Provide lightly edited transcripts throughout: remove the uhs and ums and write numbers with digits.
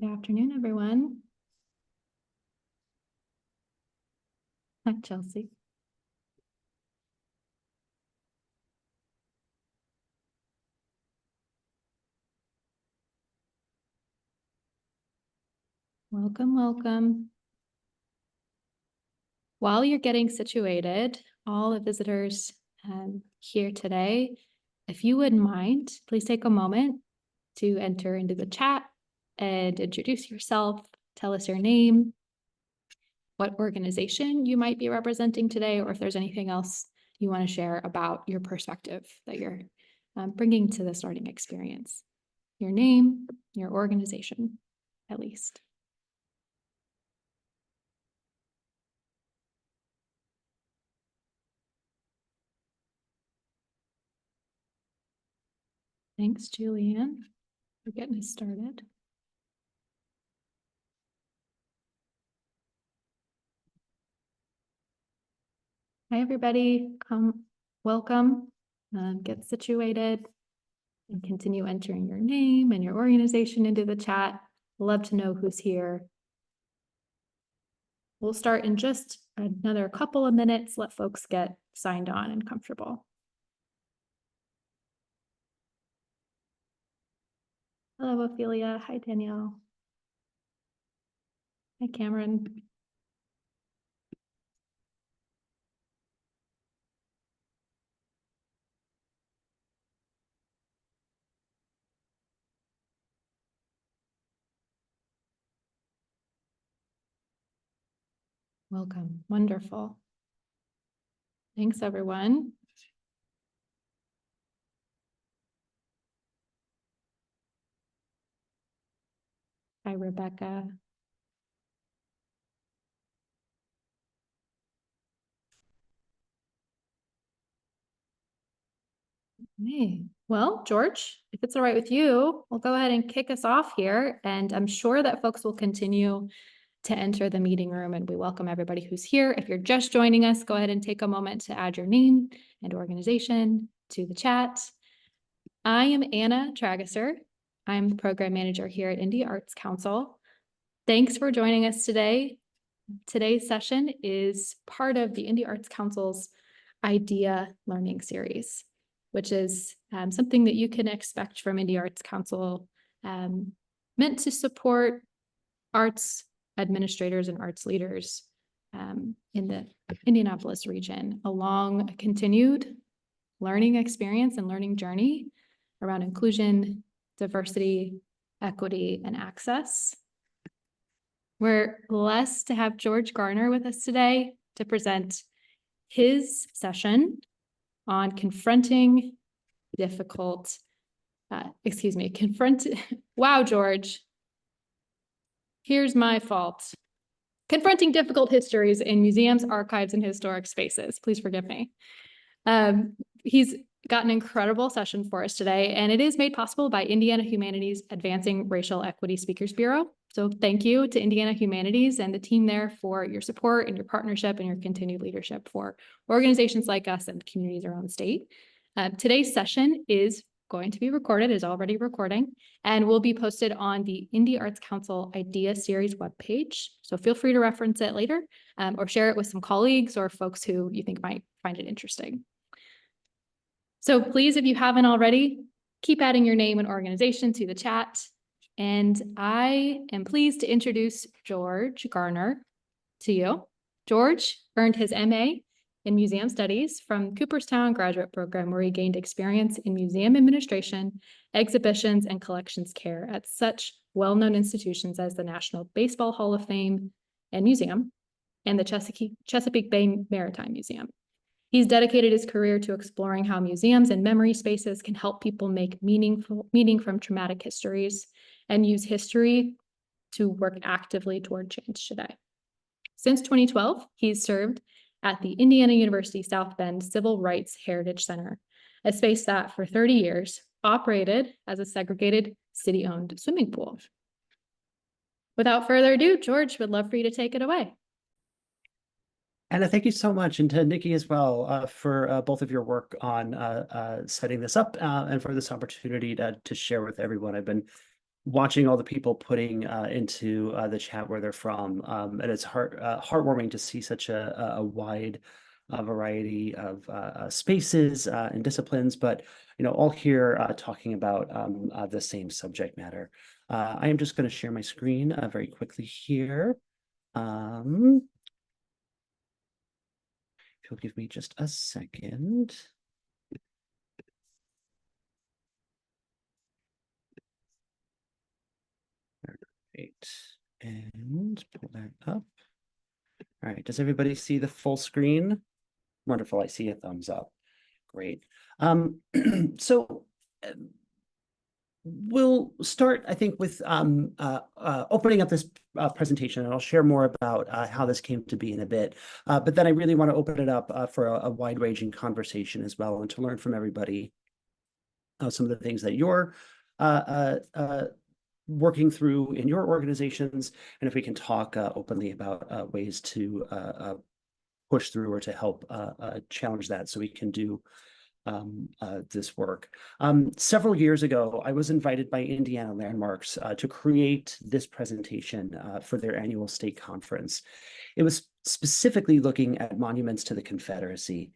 Good afternoon, everyone. Hi, Chelsea. Welcome, welcome. While you're getting situated, all the visitors here today, if you wouldn't mind, please take a moment to enter into the chat and introduce yourself. Tell us your name, what organization you might be representing today, or if there's anything else you want to share about your perspective that you're bringing to this learning experience. Your name, your organization, at least. Thanks, Julianne, for getting us started. Hi, everybody. Welcome, get situated, and continue entering your name and your organization into the chat. Love to know who's here. We'll start in just another couple of minutes, let folks get signed on and comfortable. Hello, Ophelia. Hi, Danielle. Hi, Cameron. Welcome. Wonderful. Thanks, everyone. Hi, Rebecca. Hey, well, George, if it's all right with you, we'll go ahead and kick us off here. And I'm sure that folks will continue to enter the meeting room, and we welcome everybody who's here. If you're just joining us, go ahead and take a moment to add your name and organization to the chat. I am Anna Tragesser. I'm the program manager here at Indy Arts Council. Thanks for joining us today. Today's session is part of the Indy Arts Council's Idea Learning Series, which is something that you can expect from Indy Arts Council, meant to support arts administrators and arts leaders in the Indianapolis region along a continued learning experience and learning journey around inclusion, diversity, equity, and access. We're blessed to have George Garner with us today to present his session on confronting difficult, wow, George, here's my fault. Confronting difficult histories in museums, archives, and historic spaces. Please forgive me. He's got an incredible session for us today, and it is made possible by Indiana Humanities Advancing Racial Equity Speakers Bureau. So thank you to Indiana Humanities and the team there for your support and your partnership and your continued leadership for organizations like us and communities around the state. Today's session is going to be recorded, is already recording, and will be posted on the Indy Arts Council Idea Series webpage. So feel free to reference it later or share it with some colleagues or folks who you think might find it interesting. So please, if you haven't already, keep adding your name and organization to the chat. And I am pleased to introduce George Garner to you. George earned his MA in Museum Studies from Cooperstown Graduate Program, where he gained experience in museum administration, exhibitions, and collections care at such well-known institutions as the National Baseball Hall of Fame and Museum and the Chesapeake Bay Maritime Museum. He's dedicated his career to exploring how museums and memory spaces can help people make meaning from traumatic histories and use history to work actively toward change today. Since 2012, he's served at the Indiana University South Bend Civil Rights Heritage Center, a space that for 30 years operated as a segregated city-owned swimming pool. Without further ado, George, would love for you to take it away. Anna, thank you so much, and to Nikki as well for both of your work on setting this up and for this opportunity to share with everyone. I've been watching all the people putting into the chat where they're from. And it's heartwarming to see such a wide variety of spaces and disciplines, but all here talking about the same subject matter. I am just going to share my screen very quickly here. If you'll give me just a second. Great. And pull that up. All right. Does everybody see the full screen? Wonderful. I see a thumbs up. Great. So we'll start, I think, with opening up this presentation, and I'll share more about how this came to be in a bit. But then I really want to open it up for a wide-ranging conversation as well, and to learn from everybody some of the things that you're working through in your organizations, and if we can talk openly about ways to push through or to help challenge that, so we can do this work. Several years ago, I was invited by Indiana Landmarks to create this presentation for their annual state conference. It was specifically looking at monuments to the Confederacy.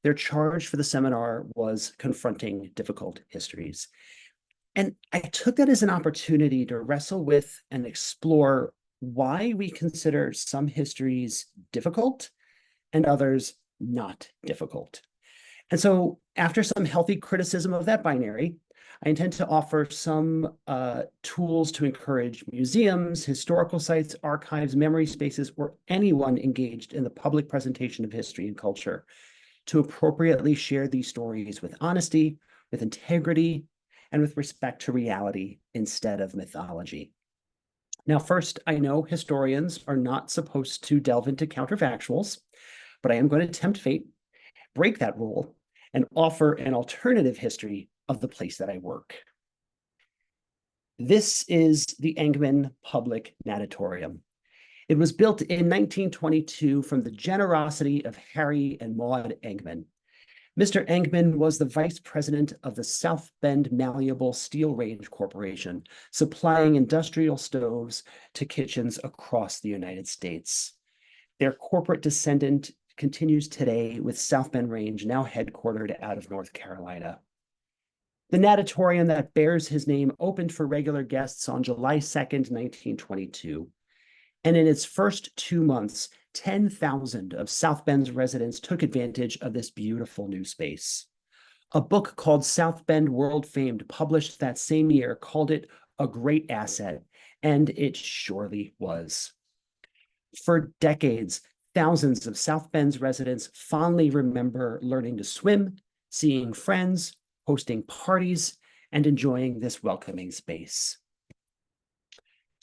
Their charge for the seminar was Confronting Difficult Histories. And I took that as an opportunity to wrestle with and explore why we consider some histories difficult and others not difficult. And so after some healthy criticism of that binary, I intend to offer some tools to encourage museums, historical sites, archives, memory spaces, or anyone engaged in the public presentation of history and culture to appropriately share these stories with honesty, with integrity, and with respect to reality instead of mythology. Now, first, I know historians are not supposed to delve into counterfactuals, but I am going to tempt fate, break that rule, and offer an alternative history of the place that I work. This is the Engman Public Natatorium. It was built in 1922 from the generosity of Harry and Maud Engman. Mr. Engman was the vice president of the South Bend Malleable Steel Range Corporation, supplying industrial stoves to kitchens across the United States. Their corporate descendant continues today, with South Bend Range now headquartered out of North Carolina. The natatorium that bears his name opened for regular guests on July 2nd, 1922. And in its first 2 months, 10,000 of South Bend's residents took advantage of this beautiful new space. A book called South Bend World Famed, published that same year, called it a great asset, and it surely was. For decades, thousands of South Bend's residents fondly remember learning to swim, seeing friends, hosting parties, and enjoying this welcoming space.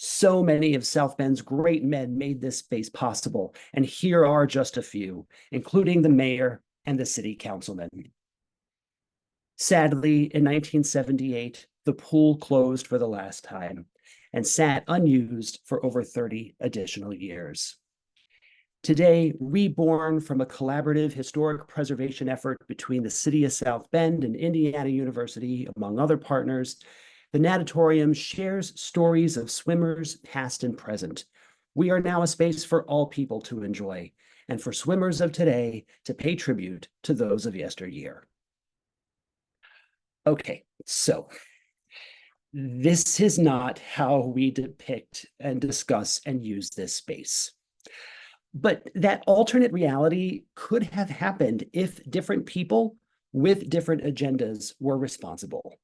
So many of South Bend's great men made this space possible, and here are just a few, including the mayor and the city councilman. Sadly, in 1978, the pool closed for the last time and sat unused for over 30 additional years. Today, reborn from a collaborative historic preservation effort between the city of South Bend and Indiana University, among other partners, the natatorium shares stories of swimmers past and present. We are now a space for all people to enjoy, and for swimmers of today to pay tribute to those of yesteryear. Okay, so this is not how we depict and discuss and use this space. But that alternate reality could have happened if different people with different agendas were responsible.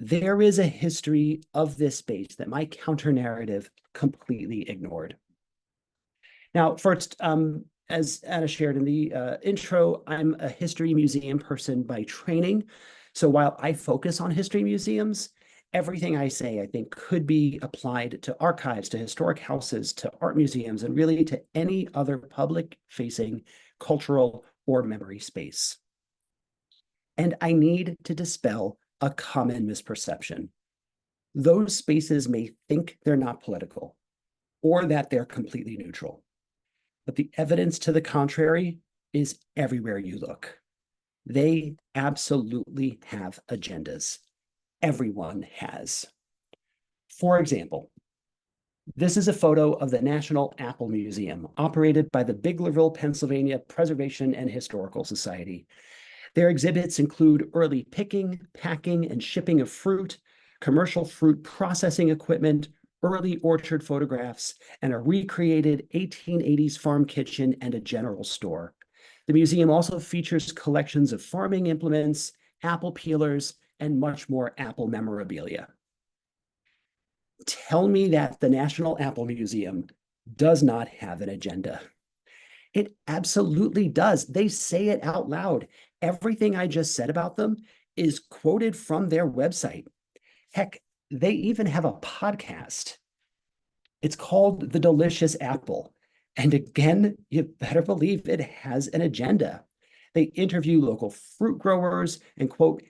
There is a history of this space that my counter-narrative completely ignored. Now, first, as Anna shared in the intro, I'm a history museum person by training. So while I focus on history museums, everything I say, I think, could be applied to archives, to historic houses, to art museums, and really to any other public-facing cultural or memory space. And I need to dispel a common misperception. Those spaces may think they're not political or that they're completely neutral, but the evidence to the contrary is everywhere you look. They absolutely have agendas. Everyone has. For example, this is a photo of the National Apple Museum, operated by the Biglerville, Pennsylvania Preservation and Historical Society. Their exhibits include early picking, packing, and shipping of fruit, commercial fruit processing equipment, early orchard photographs, and a recreated 1880s farm kitchen and a general store. The museum also features collections of farming implements, apple peelers, and much more apple memorabilia. Tell me that the National Apple Museum does not have an agenda. It absolutely does. They say it out loud. Everything I just said about them is quoted from their website. Heck, they even have a podcast. It's called The Delicious Apple. And again, you better believe it has an agenda. They interview local fruit growers and, quote,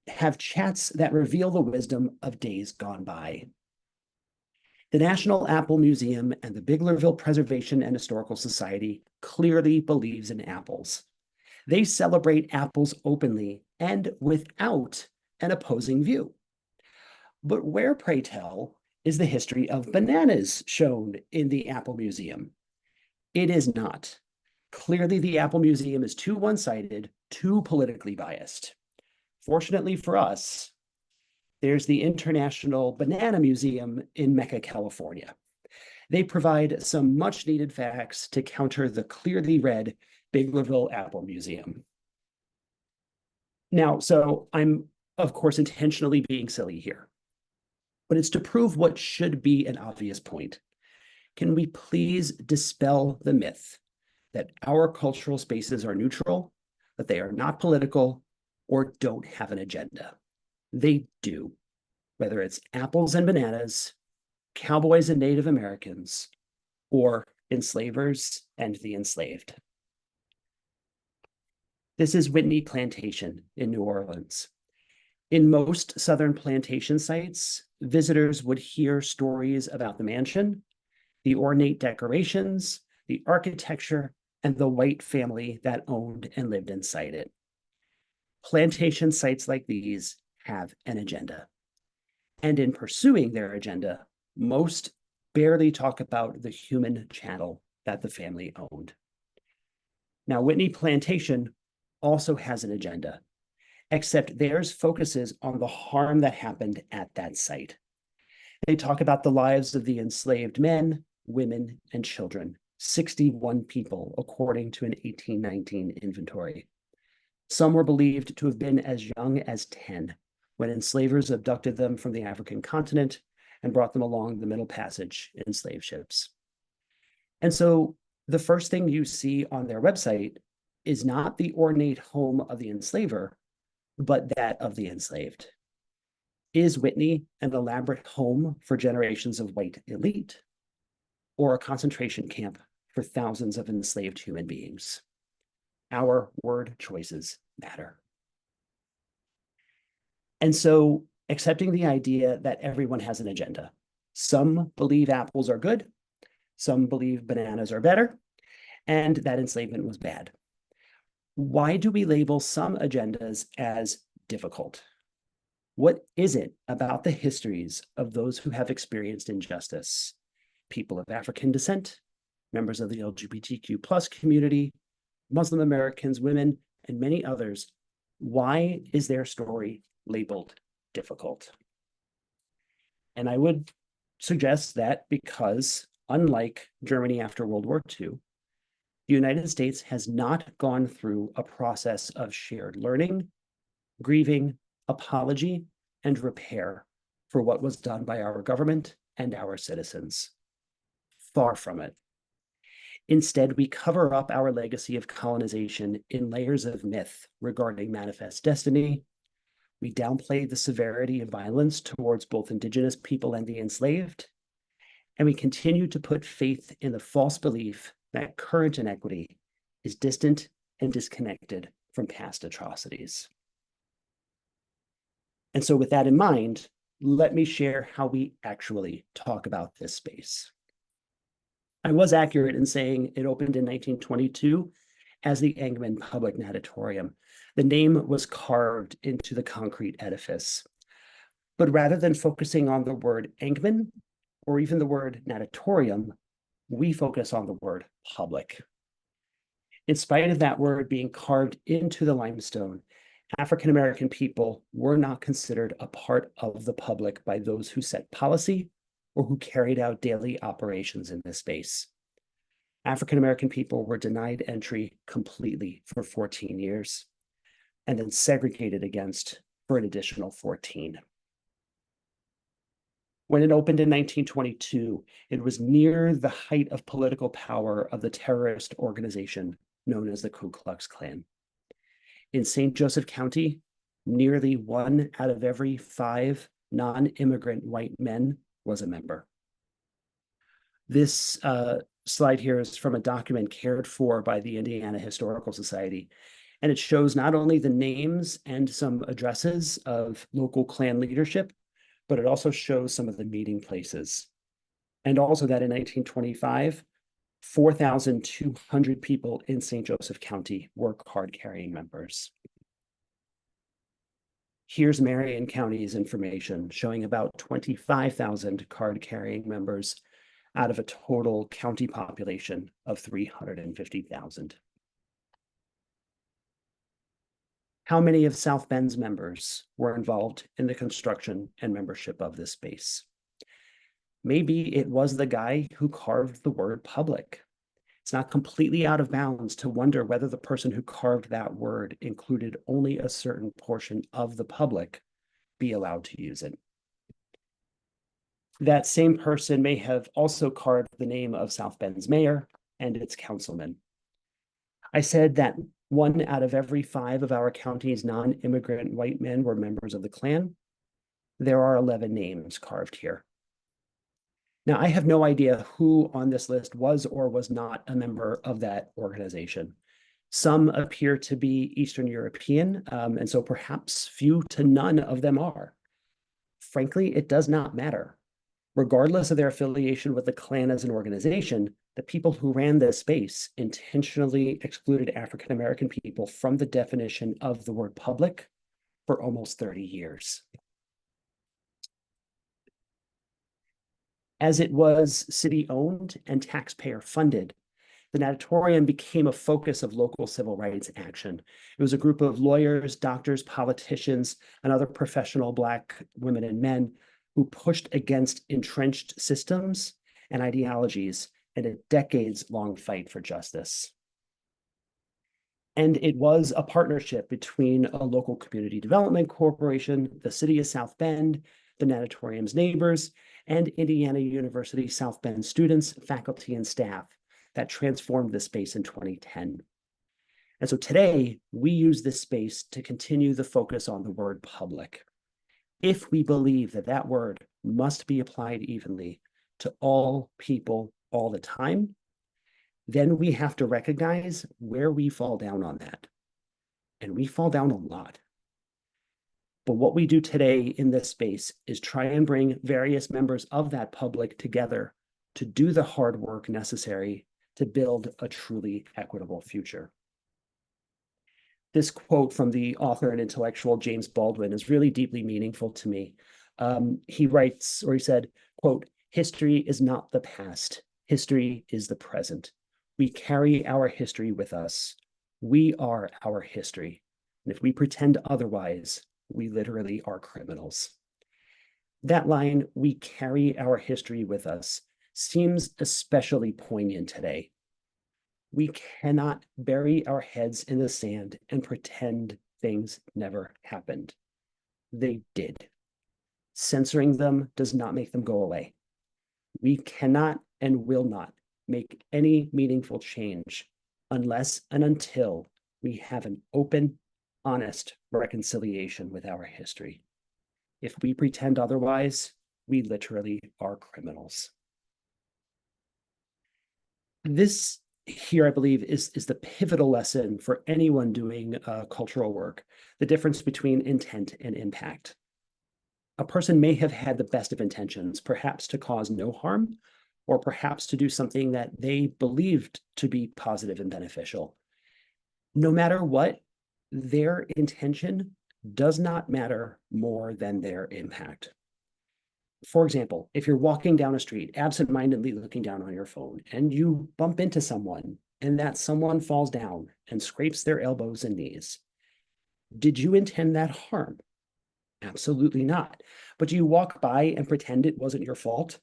have chats that reveal the wisdom of days gone by. The National Apple Museum and the Biglerville Preservation and Historical Society clearly believes in apples. They celebrate apples openly and without an opposing view. But where, pray tell, is the history of bananas shown in the Apple Museum? It is not. Clearly, the Apple Museum is too one-sided, too politically biased. Fortunately for us, there's the International Banana Museum in Mecca, California. They provide some much needed facts to counter the clearly red Biglerville Apple Museum. Now, so I'm, of course, intentionally being silly here, but it's to prove what should be an obvious point. Can we please dispel the myth that our cultural spaces are neutral, that they are not political, or don't have an agenda? They do, whether it's apples and bananas, cowboys and Native Americans, or enslavers and the enslaved. This is Whitney Plantation in New Orleans. In most Southern plantation sites, visitors would hear stories about the mansion, the ornate decorations, the architecture, and the white family that owned and lived inside it. Plantation sites like these have an agenda. And in pursuing their agenda, most barely talk about the human chattel that the family owned. Now, Whitney Plantation also has an agenda, except theirs focuses on the harm that happened at that site. They talk about the lives of the enslaved men, women, and children, 61 people, according to an 1819 inventory. Some were believed to have been as young as 10 when enslavers abducted them from the African continent and brought them along the Middle Passage in slave ships. And so the first thing you see on their website is not the ornate home of the enslaver, but that of the enslaved. Is Whitney an elaborate home for generations of white elite, or a concentration camp for thousands of enslaved human beings? Our word choices matter. And so, accepting the idea that everyone has an agenda. Some believe apples are good, some believe bananas are better, and that enslavement was bad. Why do we label some agendas as difficult? What is it about the histories of those who have experienced injustice? People of African descent, members of the LGBTQ+ community, Muslim Americans, women, and many others. Why is their story labeled difficult? And I would suggest that because, unlike Germany after World War II, the United States has not gone through a process of shared learning, grieving, apology, and repair for what was done by our government and our citizens. Far from it. Instead, we cover up our legacy of colonization in layers of myth regarding manifest destiny. We downplay the severity of violence towards both Indigenous people and the enslaved. And we continue to put faith in the false belief that current inequity is distant and disconnected from past atrocities. And so with that in mind, let me share how we actually talk about this space. I was accurate in saying it opened in 1922 as the Engelman Public Natatorium. The name was carved into the concrete edifice. But rather than focusing on the word Engman or even the word natatorium, we focus on the word public. In spite of that word being carved into the limestone, African American people were not considered a part of the public by those who set policy or who carried out daily operations in this space. African American people were denied entry completely for 14 years and then segregated against for an additional 14. When it opened in 1922, it was near the height of political power of the terrorist organization known as the Ku Klux Klan. In St. Joseph County, nearly 1 out of every 5 non-immigrant white men was a member. This slide here is from a document cared for by the Indiana Historical Society, and it shows not only the names and some addresses of local Klan leadership, but it also shows some of the meeting places. And also that in 1925, 4,200 people in St. Joseph County were card-carrying members. Here's Marion County's information showing about 25,000 card-carrying members out of a total county population of 350,000. How many of South Bend's members were involved in the construction and membership of this space? Maybe it was the guy who carved the word public. It's not completely out of bounds to wonder whether the person who carved that word included only a certain portion of the public be allowed to use it. That same person may have also carved the name of South Bend's mayor and its councilman. I said that 1 out of every 5 of our county's non-immigrant white men were members of the Klan. There are 11 names carved here. Now, I have no idea who on this list was or was not a member of that organization. Some appear to be Eastern European, and so perhaps few to none of them are. Frankly, it does not matter. Regardless of their affiliation with the Klan as an organization, the people who ran this space intentionally excluded African American people from the definition of the word public for almost 30 years. As it was city-owned and taxpayer-funded, the natatorium became a focus of local civil rights action. It was a group of lawyers, doctors, politicians, and other professional Black women and men who pushed against entrenched systems and ideologies in a decades-long fight for justice. And it was a partnership between a local community development corporation, the city of South Bend, the natatorium's neighbors, and Indiana University South Bend students, faculty, and staff that transformed this space in 2010. And so today, we use this space to continue the focus on the word public. If we believe that that word must be applied evenly to all people all the time, then we have to recognize where we fall down on that. And we fall down a lot. But what we do today in this space is try and bring various members of that public together to do the hard work necessary to build a truly equitable future. This quote from the author and intellectual James Baldwin is really deeply meaningful to me. He writes, or he said, quote, "History is not the past. History is the present. We carry our history with us. We are our history. And if we pretend otherwise, we literally are criminals." That line, "we carry our history with us," seems especially poignant today. We cannot bury our heads in the sand and pretend things never happened. They did. Censoring them does not make them go away. We cannot and will not make any meaningful change unless and until we have an open, honest reconciliation with our history. If we pretend otherwise, we literally are criminals. This here, I believe, is the pivotal lesson for anyone doing cultural work, the difference between intent and impact. A person may have had the best of intentions, perhaps to cause no harm, or perhaps to do something that they believed to be positive and beneficial. No matter what, their intention does not matter more than their impact. For example, if you're walking down a street, absentmindedly looking down on your phone, and you bump into someone, and that someone falls down and scrapes their elbows and knees, did you intend that harm? Absolutely not. But do you walk by and pretend it wasn't your fault?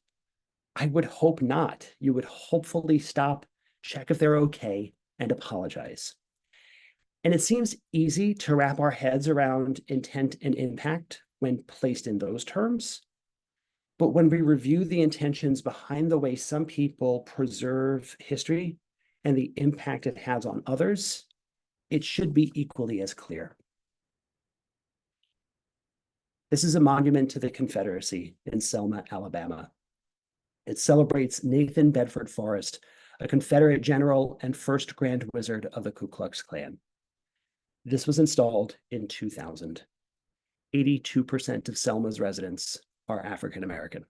I would hope not. You would hopefully stop, check if they're okay, and apologize. And it seems easy to wrap our heads around intent and impact when placed in those terms. But when we review the intentions behind the way some people preserve history and the impact it has on others, it should be equally as clear. This is a monument to the Confederacy in Selma, Alabama. It celebrates Nathan Bedford Forrest, a Confederate general and first Grand Wizard of the Ku Klux Klan. This was installed in 2000. 82% of Selma's residents are African American.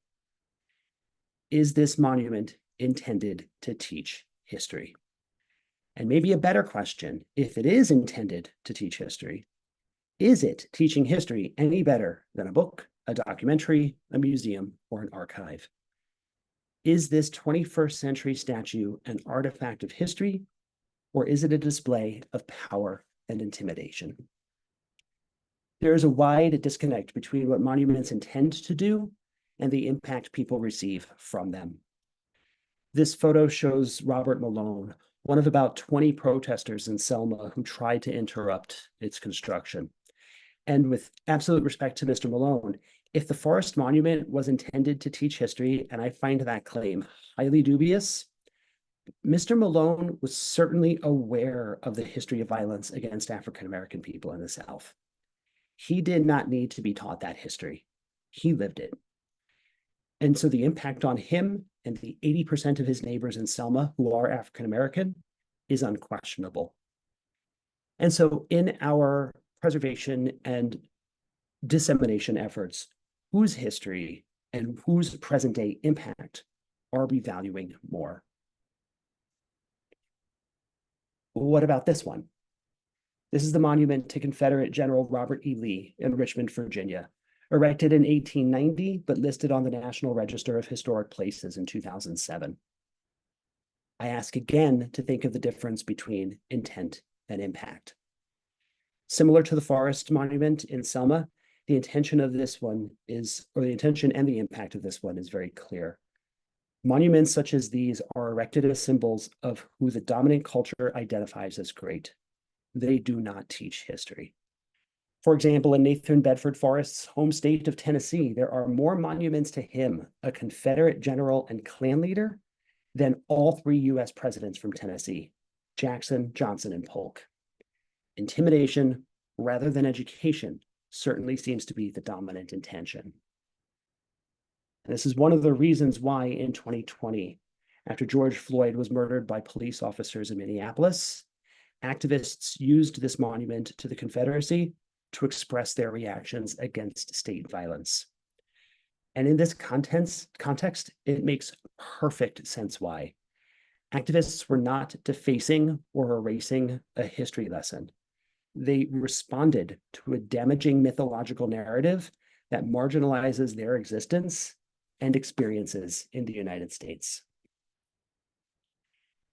Is this monument intended to teach history? And maybe a better question, if it is intended to teach history, is it teaching history any better than a book, a documentary, a museum, or an archive? Is this 21st century statue an artifact of history, or is it a display of power and intimidation? There is a wide disconnect between what monuments intend to do and the impact people receive from them. This photo shows Robert Malone, one of about 20 protesters in Selma who tried to interrupt its construction. And with absolute respect to Mr. Malone, if the Forrest Monument was intended to teach history, and I find that claim highly dubious, Mr. Malone was certainly aware of the history of violence against African American people in the South. He did not need to be taught that history. He lived it. And so the impact on him and the 80% of his neighbors in Selma who are African American is unquestionable. And so in our preservation and dissemination efforts, whose history and whose present day impact are we valuing more? What about this one? This is the monument to Confederate General Robert E. Lee in Richmond, Virginia, erected in 1890, but listed on the National Register of Historic Places in 2007. I ask again to think of the difference between intent and impact. Similar to the Forrest Monument in Selma, the intention of this one is, or the intention and the impact of this one is very clear. Monuments such as these are erected as symbols of who the dominant culture identifies as great. They do not teach history. For example, in Nathan Bedford Forrest's home state of Tennessee, there are more monuments to him, a Confederate general and Klan leader, than all 3 US presidents from Tennessee, Jackson, Johnson, and Polk. Intimidation, rather than education, certainly seems to be the dominant intention. And this is one of the reasons why in 2020, after George Floyd was murdered by police officers in Minneapolis, activists used this monument to the Confederacy to express their reactions against state violence. And in this context, it makes perfect sense why. Activists were not defacing or erasing a history lesson. They responded to a damaging mythological narrative that marginalizes their existence and experiences in the United States.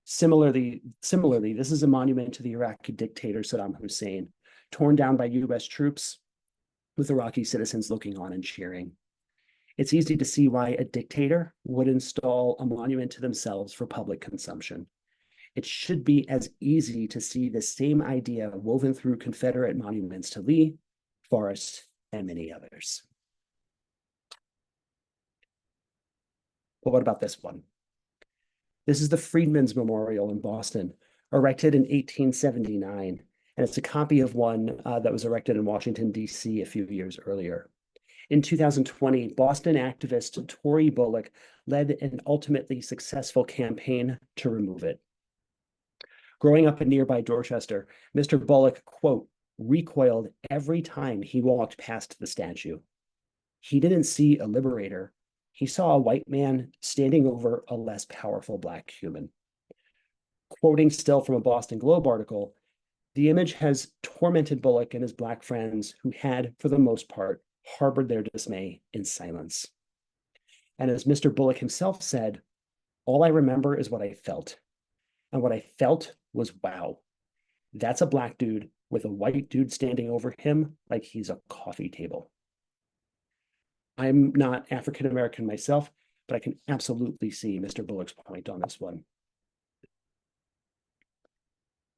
Similarly, this is a monument to the Iraqi dictator Saddam Hussein, torn down by US troops, with Iraqi citizens looking on and cheering. It's easy to see why a dictator would install a monument to themselves for public consumption. It should be as easy to see the same idea woven through Confederate monuments to Lee, Forrest, and many others. But what about this one? This is the Freedmen's Memorial in Boston, erected in 1879, and it's a copy of one that was erected in Washington, D.C. a few years earlier. In 2020, Boston activist Tory Bullock led an ultimately successful campaign to remove it. Growing up in nearby Dorchester, Mr. Bullock, quote, recoiled every time he walked past the statue. He didn't see a liberator. He saw a white man standing over a less powerful Black human. Quoting still from a Boston Globe article, The image has tormented Bullock and his Black friends who had, for the most part, harbored their dismay in silence. And as Mr. Bullock himself said, all I remember is what I felt. And what I felt was, wow, that's a Black dude with a white dude standing over him like he's a coffee table. I'm not African American myself, but I can absolutely see Mr. Bullock's point on this one.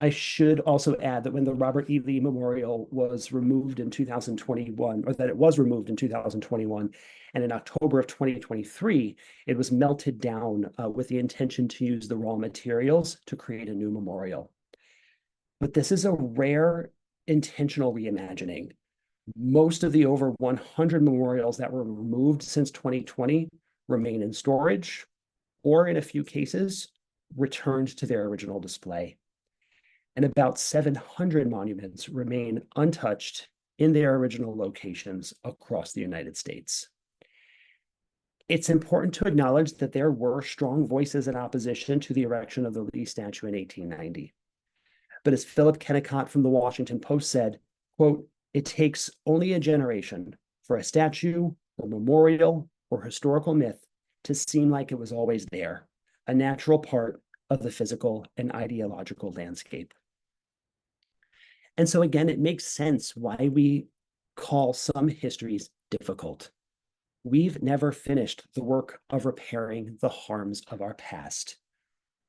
I should also add that when the Robert E. Lee Memorial was removed in 2021, or that it was removed in 2021, and in October of 2023, it was melted down with the intention to use the raw materials to create a new memorial. But this is a rare intentional reimagining. Most of the over 100 memorials that were removed since 2020 remain in storage, or in a few cases, returned to their original display. And about 700 monuments remain untouched in their original locations across the United States. It's important to acknowledge that there were strong voices in opposition to the erection of the Lee statue in 1890. But as Philip Kennicott from the Washington Post said, quote, "It takes only a generation for a statue or memorial or historical myth to seem like it was always there, a natural part of the physical and ideological landscape." And so again, it makes sense why we call some histories difficult. We've never finished the work of repairing the harms of our past.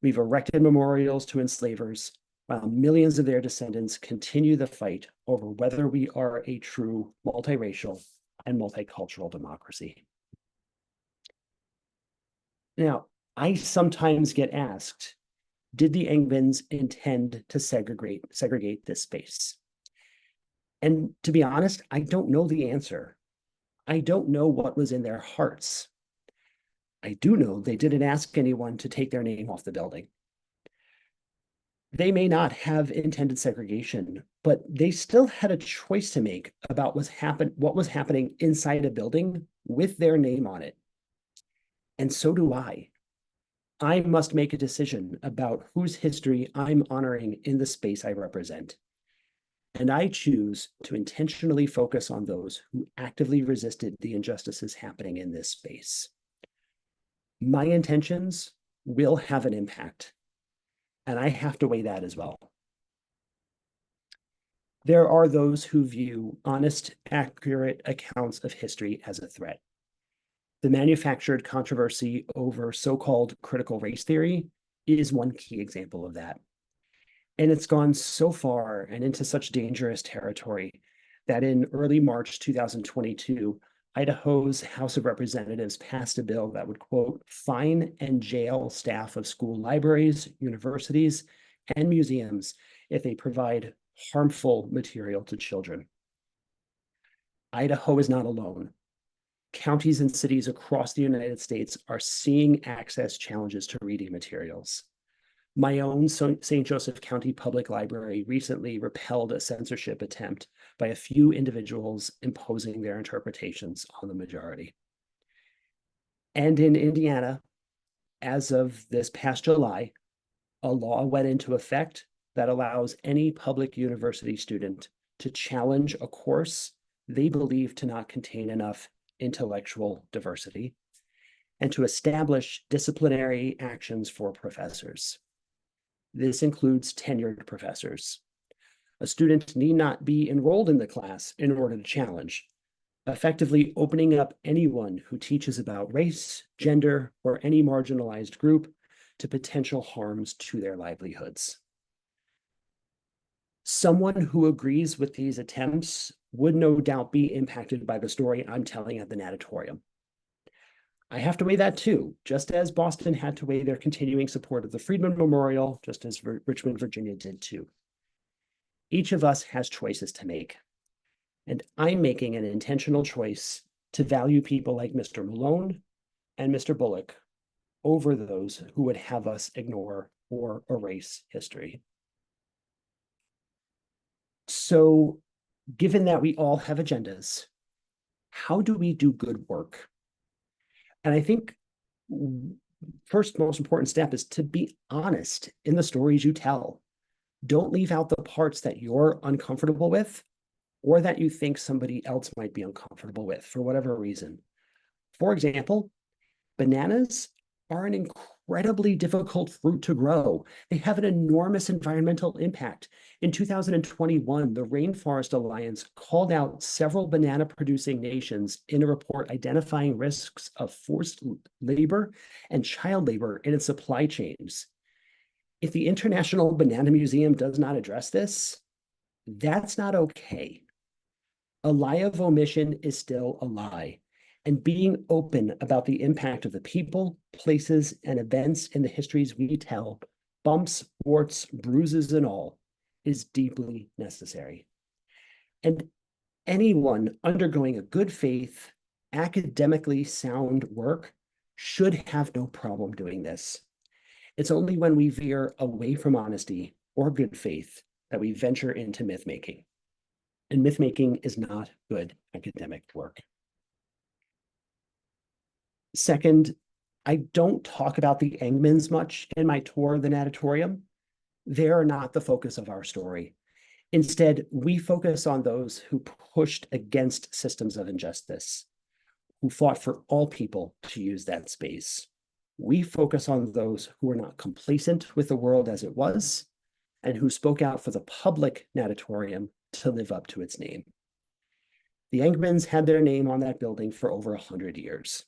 We've erected memorials to enslavers, while millions of their descendants continue the fight over whether we are a true multiracial and multicultural democracy. Now, I sometimes get asked, did the Engbins intend to segregate this space? And to be honest, I don't know the answer. I don't know what was in their hearts. I do know they didn't ask anyone to take their name off the building. They may not have intended segregation, but they still had a choice to make about what was happening inside a building with their name on it. And so do I. I must make a decision about whose history I'm honoring in the space I represent. And I choose to intentionally focus on those who actively resisted the injustices happening in this space. My intentions will have an impact, and I have to weigh that as well. There are those who view honest, accurate accounts of history as a threat. The manufactured controversy over so-called critical race theory is one key example of that. And it's gone so far and into such dangerous territory that in early March 2022, Idaho's House of Representatives passed a bill that would, quote, "fine and jail staff of school libraries, universities, and museums if they provide harmful material to children." Idaho is not alone. Counties and cities across the United States are seeing access challenges to reading materials. My own St. Joseph County Public Library recently repelled a censorship attempt by a few individuals imposing their interpretations on the majority. And in Indiana, as of this past July, a law went into effect that allows any public university student to challenge a course they believe to not contain enough intellectual diversity and to establish disciplinary actions for professors. This includes tenured professors. A student need not be enrolled in the class in order to challenge, effectively opening up anyone who teaches about race, gender, or any marginalized group to potential harms to their livelihoods. Someone who agrees with these attempts would no doubt be impacted by the story I'm telling at the natatorium. I have to weigh that too, just as Boston had to weigh their continuing support of the Freedman Memorial, just as Richmond, Virginia did too. Each of us has choices to make, and I'm making an intentional choice to value people like Mr. Malone and Mr. Bullock over those who would have us ignore or erase history. So, given that we all have agendas, how do we do good work? And I think first most important step is to be honest in the stories you tell. Don't leave out the parts that you're uncomfortable with or that you think somebody else might be uncomfortable with for whatever reason. For example, bananas are an incredibly difficult fruit to grow. They have an enormous environmental impact. In 2021, the Rainforest Alliance called out several banana producing nations in a report identifying risks of forced labor and child labor in its supply chains. If the International Banana Museum does not address this, that's not okay. A lie of omission is still a lie. And being open about the impact of the people, places, and events in the histories we tell, bumps, warts, bruises, and all, is deeply necessary. And anyone undergoing a good faith, academically sound work should have no problem doing this. It's only when we veer away from honesty or good faith that we venture into myth making. And myth making is not good academic work. Second, I don't talk about the Engmans much in my tour of the natatorium. They're not the focus of our story. Instead, we focus on those who pushed against systems of injustice, who fought for all people to use that space. We focus on those who were not complacent with the world as it was, and who spoke out for the public natatorium to live up to its name. The Engmans had their name on that building for over 100 years.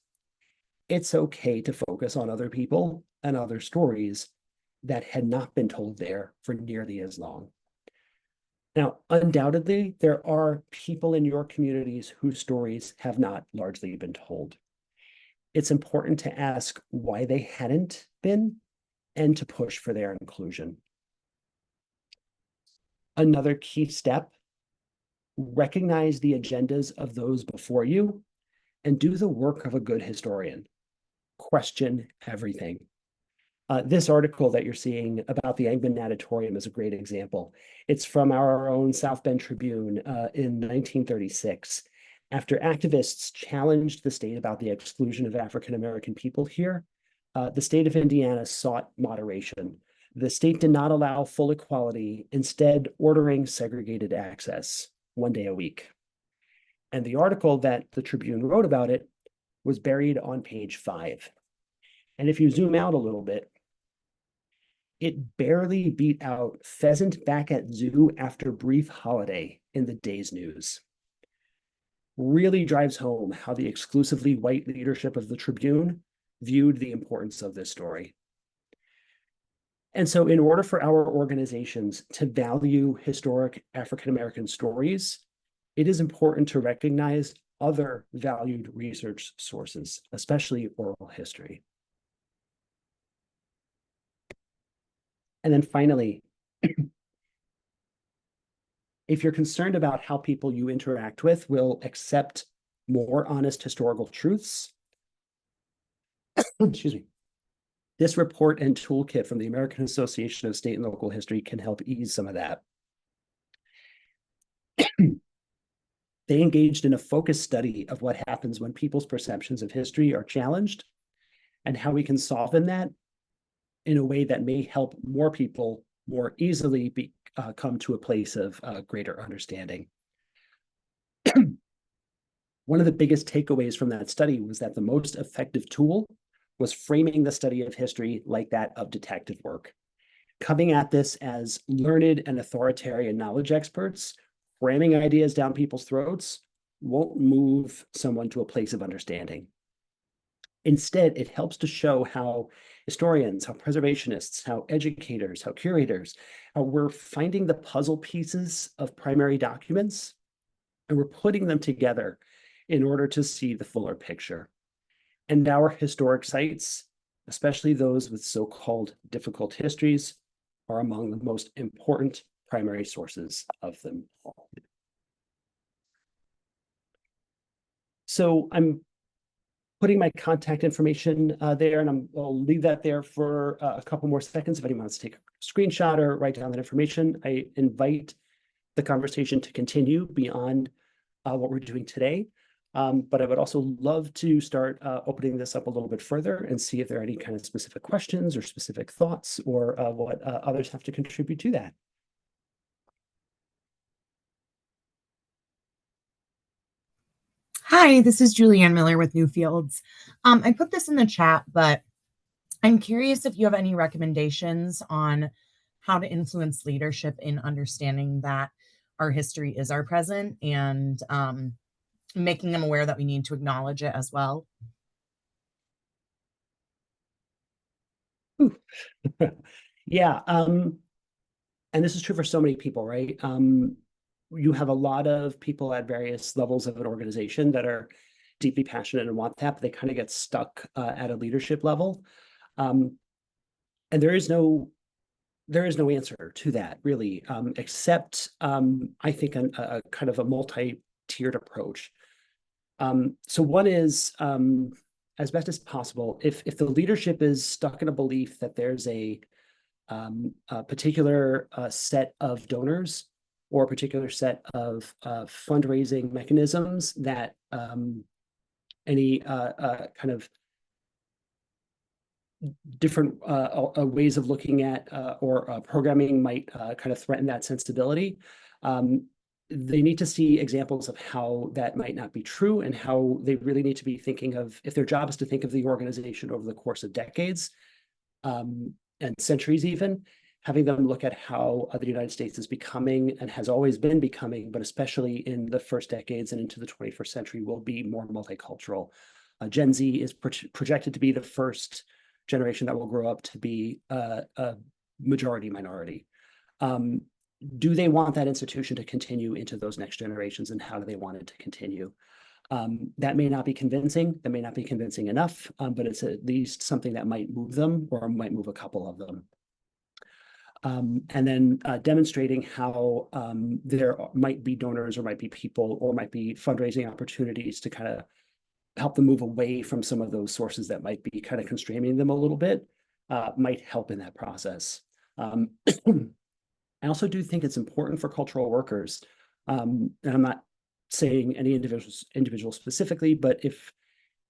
It's okay to focus on other people and other stories that had not been told there for nearly as long. Now, undoubtedly, there are people in your communities whose stories have not largely been told. It's important to ask why they hadn't been and to push for their inclusion. Another key step, recognize the agendas of those before you and do the work of a good historian. Question everything. This article that you're seeing about the Engman Natatorium is a great example. It's from our own South Bend Tribune in 1936. After activists challenged the state about the exclusion of African-American people here, the state of Indiana sought moderation. The state did not allow full equality, instead ordering segregated access 1 day a week. And the article that the Tribune wrote about it was buried on page 5. And if you zoom out a little bit, it barely beat out pheasant back at zoo after brief holiday in the day's news. Really drives home how the exclusively white leadership of the Tribune viewed the importance of this story. And so in order for our organizations to value historic African-American stories, it is important to recognize other valued research sources, especially oral history. And then finally, if you're concerned about how people you interact with will accept more honest historical truths, excuse me, this report and toolkit from the American Association of State and Local History can help ease some of that. They engaged in a focused study of what happens when people's perceptions of history are challenged and how we can soften that in a way that may help more people more easily come to a place of greater understanding. One of the biggest takeaways from that study was that the most effective tool was framing the study of history like that of detective work. Coming at this as learned and authoritarian knowledge experts, ramming ideas down people's throats won't move someone to a place of understanding. Instead, it helps to show how historians, how preservationists, how educators, how curators, how we're finding the puzzle pieces of primary documents and we're putting them together in order to see the fuller picture. And our historic sites, especially those with so-called difficult histories, are among the most important primary sources of them all. So I'm putting my contact information there, and I'll leave that there for a couple more seconds. If anyone wants to take a screenshot or write down that information, I invite the conversation to continue beyond what we're doing today. But I would also love to start opening this up a little bit further and see if there are any kind of specific questions or specific thoughts or what others have to contribute to that. Hi, this is Julianne Miller with Newfields. I put this in the chat, but I'm curious if you have any recommendations on how to influence leadership in understanding that our history is our present and making them aware that we need to acknowledge it as well. Yeah, and this is true for so many people, right? You have a lot of people at various levels of an organization that are deeply passionate and want that, but they kind of get stuck at a leadership level. And there is no answer to that really, except I think a kind of a multi-tiered approach. So one is, as best as possible, if the leadership is stuck in a belief that there's a particular set of donors or a particular set of fundraising mechanisms that any kind of different ways of looking at or programming might kind of threaten that sensibility. They need to see examples of how that might not be true and how they really need to be thinking of, if their job is to think of the organization over the course of decades, and centuries even, having them look at how the United States is becoming and has always been becoming, but especially in the first decades and into the 21st century, will be more multicultural. Gen Z is projected to be the first generation that will grow up to be a majority minority. Do they want that institution to continue into those next generations, and how do they want it to continue? That may not be convincing, that may not be convincing enough, but it's at least something that might move them or might move a couple of them. And then demonstrating how there might be donors or might be people or might be fundraising opportunities to kind of help them move away from some of those sources that might be kind of constraining them a little bit, might help in that process. I also do think it's important for cultural workers, and I'm not saying any individual specifically, but if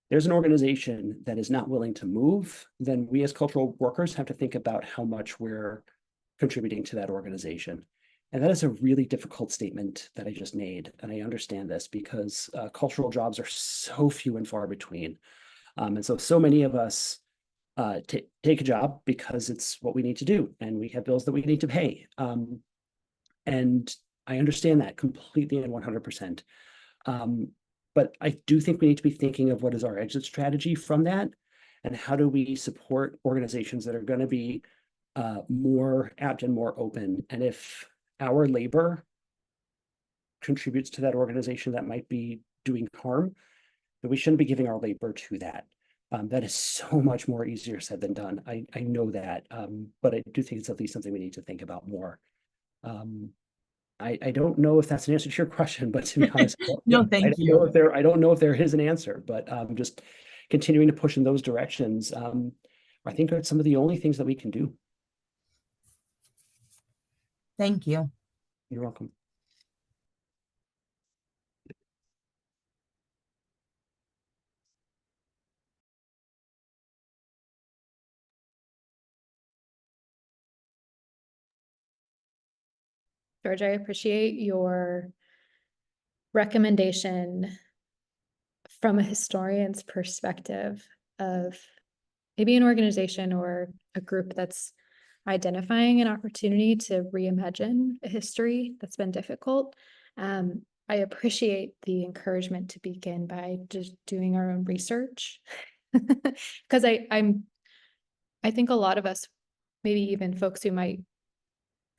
there's an organization that is not willing to move, then we as cultural workers have to think about how much we're contributing to that organization. And that is a really difficult statement that I just made. And I understand this because cultural jobs are so few and far between. And so many of us take a job because it's what we need to do, and we have bills that we need to pay. And I understand that completely and 100%. But I do think we need to be thinking of what is our exit strategy from that, and how do we support organizations that are going to be more apt and more open. And if our labor contributes to that organization that might be doing harm, then we shouldn't be giving our labor to that. That is so much more easier said than done. I know that, but I do think it's at least something we need to think about more. I don't know if that's an answer to your question, but to be honest, No, I thank don't know you. if I don't know if there is an answer, but just continuing to push in those directions. I think are some of the only things that we can do. Thank you. You're welcome. George, I appreciate your recommendation from a historian's perspective of maybe an organization or a group that's identifying an opportunity to reimagine a history that's been difficult. I appreciate the encouragement to begin by just doing our own research, because I think a lot of us, maybe even folks who might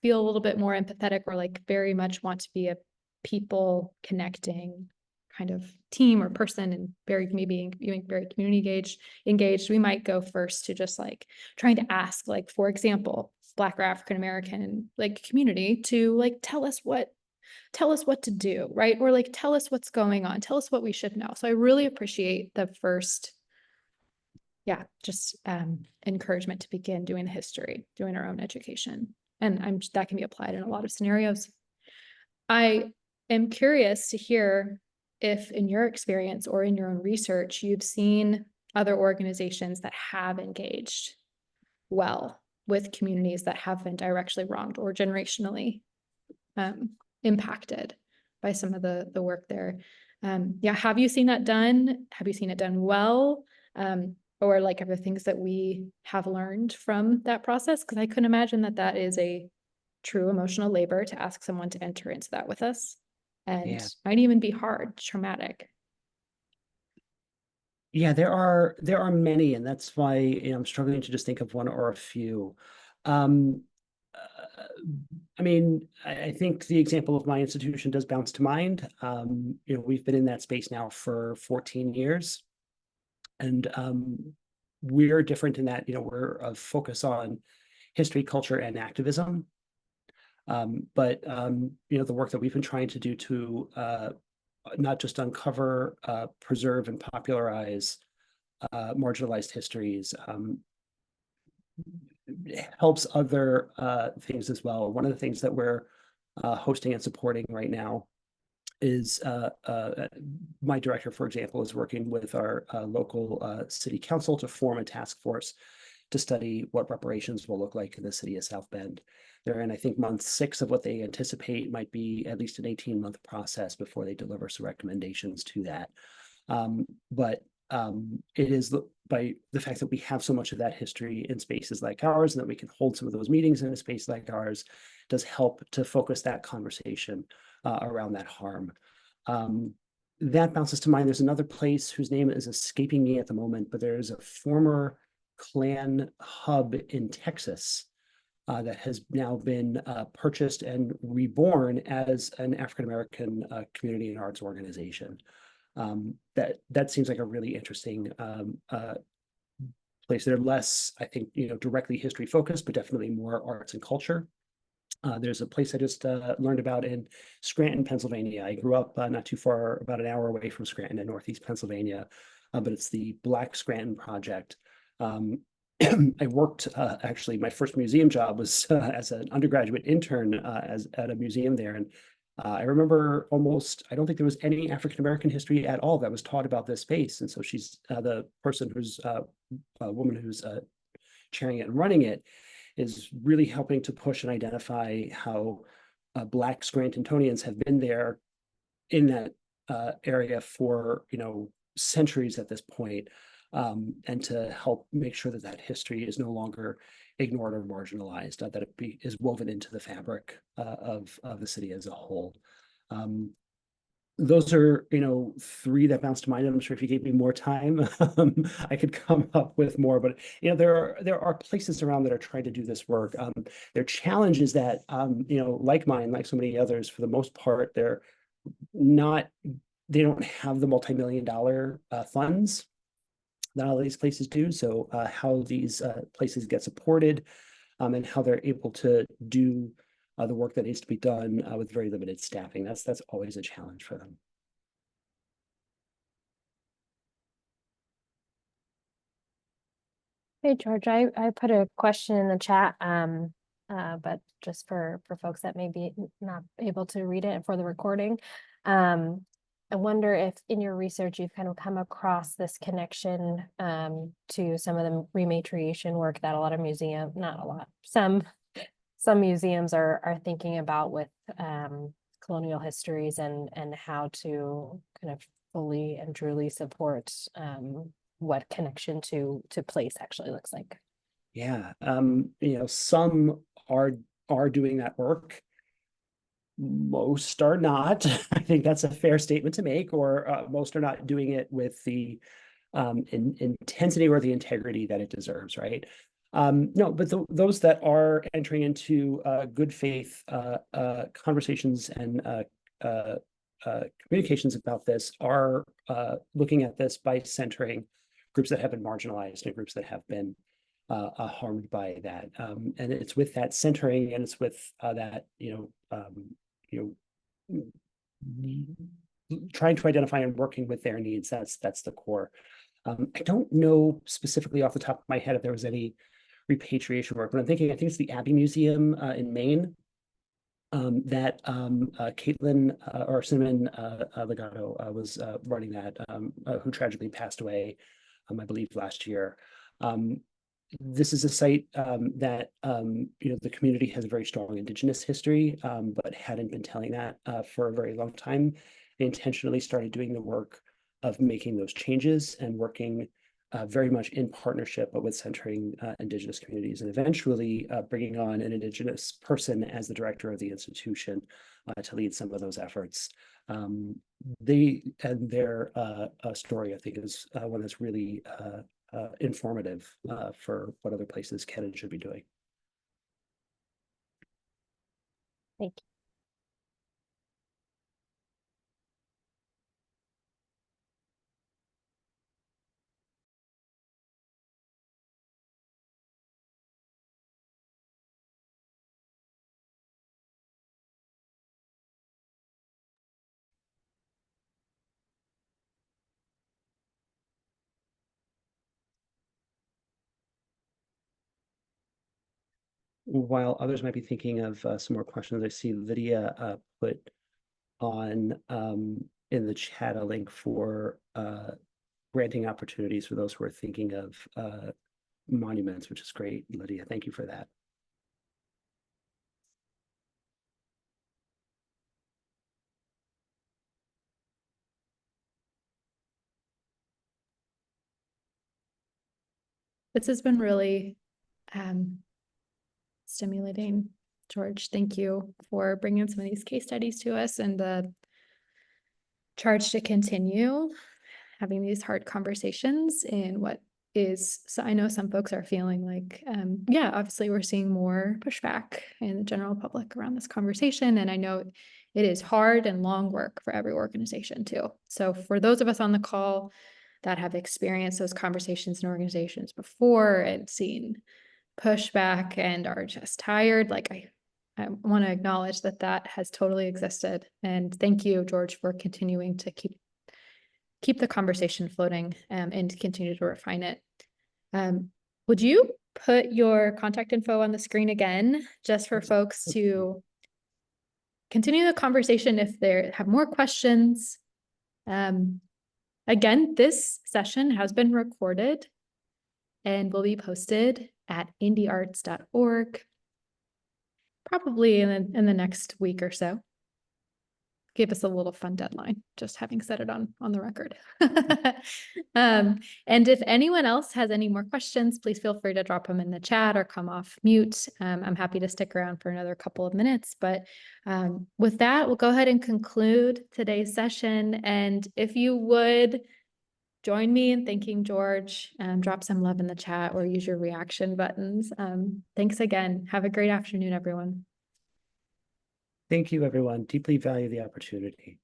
feel a little bit more empathetic or like very much want to be a people connecting kind of team or person, and very maybe being very community engaged, we might go first to just like trying to ask, like, for example, Black or African American like community to like tell us what to do, right? Or like tell us what's going on, tell us what we should know. So I really appreciate the first, just encouragement to begin doing the history, doing our own education. And that can be applied in a lot of scenarios. I am curious to hear if in your experience or in your own research, you've seen other organizations that have engaged well with communities that have been directly wronged or generationally impacted by some of the work they're Yeah, have you seen that done? Have you seen it done well? Or like are there things that we have learned from that process? Because I couldn't imagine that that is a true emotional labor to ask someone to enter into that with us, and Yeah. might even be hard, traumatic. Yeah, there are many, and that's why, I'm struggling to just think of one or a few. Um, I mean, I think the example of my institution does bounce to mind. We've been in that space now for 14 years, and we're different in that, we're a focus on history, culture, and activism. But the work that we've been trying to do to not just uncover, preserve, and popularize marginalized histories helps other things as well. One of the things that we're hosting and supporting right now is my director, for example, is working with our local city council to form a task force to study what reparations will look like in the city of South Bend. They're in, I think, month 6 of what they anticipate might be at least an 18-month process before they deliver some recommendations to that. But it is by the fact that we have so much of that history in spaces like ours, and that we can hold some of those meetings in a space like ours, does help to focus that conversation around that harm. That bounces to mind. There's another place whose name is escaping me at the moment, but there's a former Klan hub in Texas that has now been purchased and reborn as an African-American community and arts organization. That seems like a really interesting place. They're less, I think, directly history focused, but definitely more arts and culture. There's a place I just learned about in Scranton, Pennsylvania. I grew up not too far, about an hour away from Scranton in Northeast Pennsylvania, but it's the Black Scranton Project. I worked, actually, my first museum job was as an undergraduate intern at a museum there. And I remember I don't think there was any African-American history at all that was taught about this space. And so she's the person who's a woman who's chairing it and running it, is really helping to push and identify how Black Scrantonians have been there in that area for centuries at this point, and to help make sure that that history is no longer ignored or marginalized, that it is woven into the fabric of the city as a whole. Those are, 3 that bounce to mind. I'm sure if you gave me more time, I could come up with more. But there are places around that are trying to do this work. Their challenge is that, like mine, like so many others, for the most part, they don't have the multi-million-dollar funds that all these places do. So how these places get supported, and how they're able to do the work that needs to be done with very limited staffing. That's always a challenge for them. Hey, George, I put a question in the chat, but just for folks that may be not able to read it for the recording. I wonder if in your research you've kind of come across this connection to some of the rematriation work that a lot of not a lot, some museums are thinking about with colonial histories and how to kind of fully and truly support what connection to place actually looks like. Yeah, some are doing that work. Most are not. I think that's a fair statement to make, or most are not doing it with the intensity or the integrity that it deserves, right? No, but those that are entering into good faith conversations and communications about this are looking at this by centering groups that have been marginalized and groups that have been harmed by that. And it's with that centering, and it's with that, trying to identify and working with their needs. That's the core. I don't know specifically off the top of my head if there was any repatriation work, but I think it's the Abbey Museum in Maine that Caitlin or Cinnamon Legato was running that, who tragically passed away, I believe, last year. This is a site that the community has a very strong Indigenous history, but hadn't been telling that for a very long time. intentionally started doing the work of making those changes and working very much in partnership, but with centering Indigenous communities, and eventually bringing on an Indigenous person as the director of the institution to lead some of those efforts. Their story, I think, is one that's really informative for what other places can and should be doing. Thank you. While others might be thinking of some more questions, I see Lydia put on in the chat a link for granting opportunities for those who are thinking of monuments, which is great. Lydia, thank you for that. This has been really stimulating, George. Thank you for bringing some of these case studies to us and the charge to continue having these hard conversations in what is, so I know some folks are feeling like, yeah, obviously we're seeing more pushback in the general public around this conversation. And I know it is hard and long work for every organization too. So for those of us on the call that have experienced those conversations in organizations before and seen pushback and are just tired, like I want to acknowledge that that has totally existed. And thank you, George, for continuing to keep the conversation floating and to continue to refine it. Would you put your contact info on the screen again, just for folks to continue the conversation if they have more questions? Again, this session has been recorded and will be posted at indyarts.org, probably in the next week or so. Give us a little fun deadline, just having said it on the record. And if anyone else has any more questions, please feel free to drop them in the chat or come off mute. I'm happy to stick around for another couple of minutes, but with that, we'll go ahead and conclude today's session. And if you would join me in thanking George, drop some love in the chat or use your reaction buttons. Thanks again. Have a great afternoon, everyone. Thank you, everyone. Deeply value the opportunity.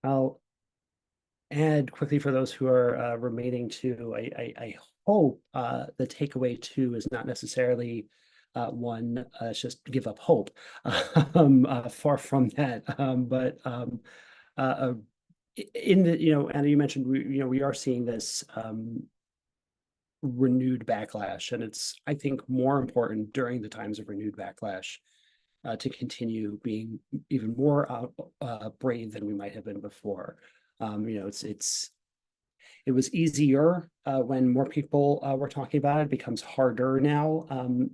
I'll add quickly for those who are remaining too. I hope the takeaway too is not necessarily one just give up hope. Far from that. But in the Anna, you mentioned we are seeing this renewed backlash, and it's, I think, more important during the times of renewed backlash to continue being even more brave than we might have been before. It was easier when more people were talking about it. It becomes harder now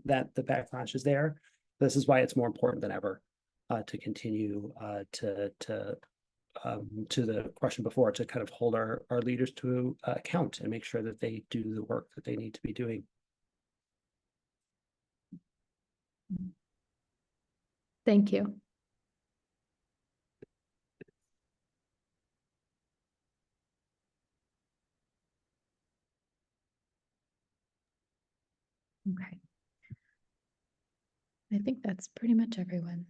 that the backlash is there. This is why it's more important than ever to continue to the question before, to kind of hold our leaders to account and make sure that they do the work that they need to be doing. Thank you. Okay. I think that's pretty much everyone.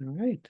All right.